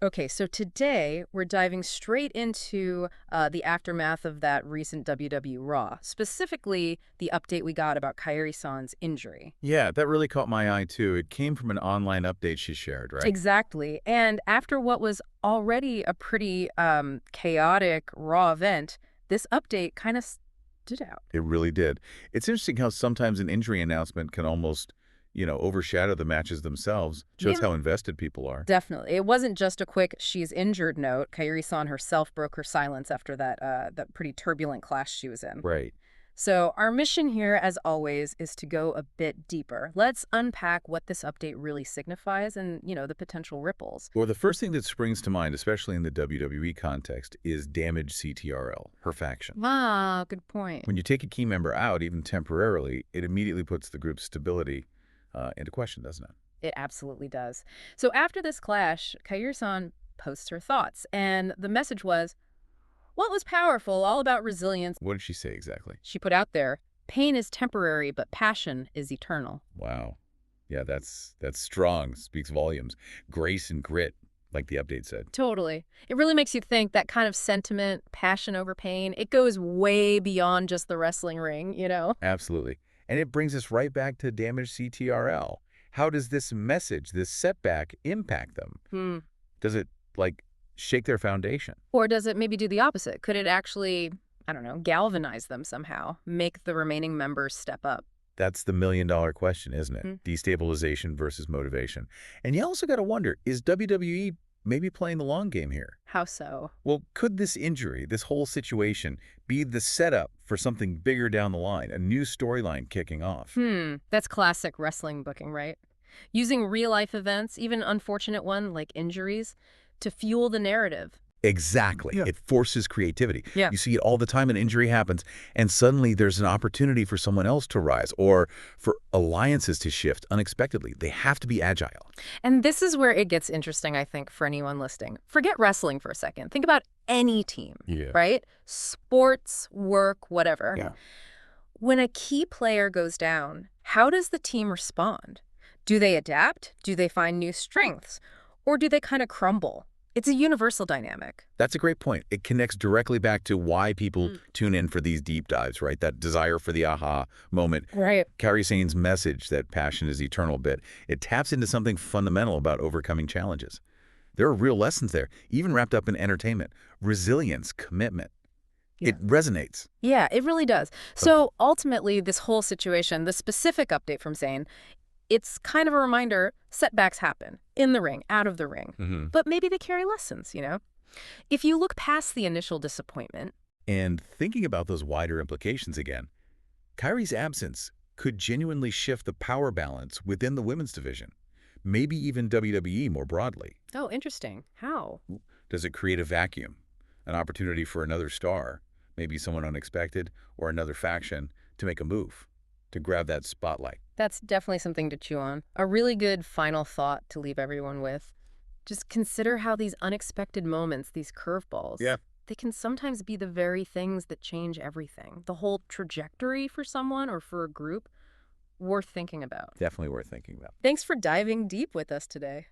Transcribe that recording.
Okay, so today we're diving straight into the aftermath of that recent WWE Raw, specifically the update we got about Kairi Sane's injury. Yeah, that really caught my eye too. It came from an online update she shared, right? Exactly. And after what was already a pretty chaotic Raw event, this update kind of stood out. It really did. It's interesting how sometimes an injury announcement can almost, overshadow the matches themselves. Shows Yeah, how invested people are. definitely. It wasn't just a quick "she's injured" note. Kairi Sane herself broke her silence after that pretty turbulent clash she was in. Right. So our mission here, as always, is to go a bit deeper. Let's unpack what this update really signifies and, the potential ripples. Well, the first thing that springs to mind, especially in the WWE context, is damaged CTRL, her faction. Ah, good point. When you take a key member out, even temporarily, it immediately puts the group's stability into question, doesn't it? It absolutely does. So after this clash, Kairi-san posts her thoughts, and the message was, what was powerful, all about resilience. What did she say exactly? She put out there, pain is temporary, but passion is eternal. Wow. Yeah, that's strong. Speaks volumes. Grace and grit, like the update said. Totally. It really makes you think that kind of sentiment, passion over pain, it goes way beyond just the wrestling ring. Absolutely. And it brings us right back to damaged CTRL. How does this message, this setback, impact them? Hmm. Does it, like, shake their foundation? Or does it maybe do the opposite? Could it actually, I don't know, galvanize them somehow, make the remaining members step up? That's the million-dollar question, isn't it? Hmm. Destabilization versus motivation. And you also got to wonder, is WWE maybe playing the long game here? How so? Well, could this injury, this whole situation, be the setup for something bigger down the line, a new storyline kicking off? That's classic wrestling booking, right? Using real-life events, even unfortunate one like injuries, to fuel the narrative. Exactly. Yeah. It forces creativity. Yeah. You see it all the time. An injury happens, and suddenly there's an opportunity for someone else to rise or for alliances to shift unexpectedly. They have to be agile. And this is where it gets interesting, I think, for anyone listening. Forget wrestling for a second. Think about any team, Yeah. right? Sports, work, whatever. Yeah. When a key player goes down, how does the team respond? Do they adapt? Do they find new strengths? Or do they kind of crumble? It's a universal dynamic. That's a great point. It connects directly back to why people Mm. tune in for these deep dives, right? That desire for the aha moment. Right. Kairi Sane's message that passion is eternal bit, it taps into something fundamental about overcoming challenges. There are real lessons there, even wrapped up in entertainment. Resilience, commitment. Yeah. It resonates. Yeah, it really does. So ultimately, this whole situation, the specific update from Zayn, it's kind of a reminder setbacks happen in the ring, out of the ring. But maybe they carry lessons. If you look past the initial disappointment, And thinking about those wider implications again, Kairi's absence could genuinely shift the power balance within the women's division, maybe even WWE more broadly. oh, interesting. How? Does it create a vacuum, an opportunity for another star, maybe someone unexpected, or another faction to make a move, to grab that spotlight? That's definitely something to chew on. A really good final thought to leave everyone with. Just consider how these unexpected moments, these curveballs, Yeah. they can sometimes be the very things that change everything. The whole trajectory for someone or for a group, worth thinking about. Definitely worth thinking about. Thanks for diving deep with us today.